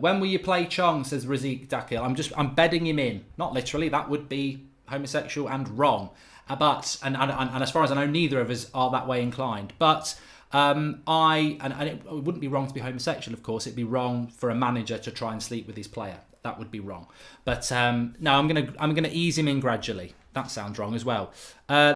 When will you play Chong, says Razik Dakil. I'm bedding him in. Not literally, that would be homosexual and wrong. But as far as I know, neither of us are that way inclined. But it wouldn't be wrong to be homosexual, of course. It'd be wrong for a manager to try and sleep with his player. That would be wrong. But no, I'm gonna ease him in gradually. That sounds wrong as well.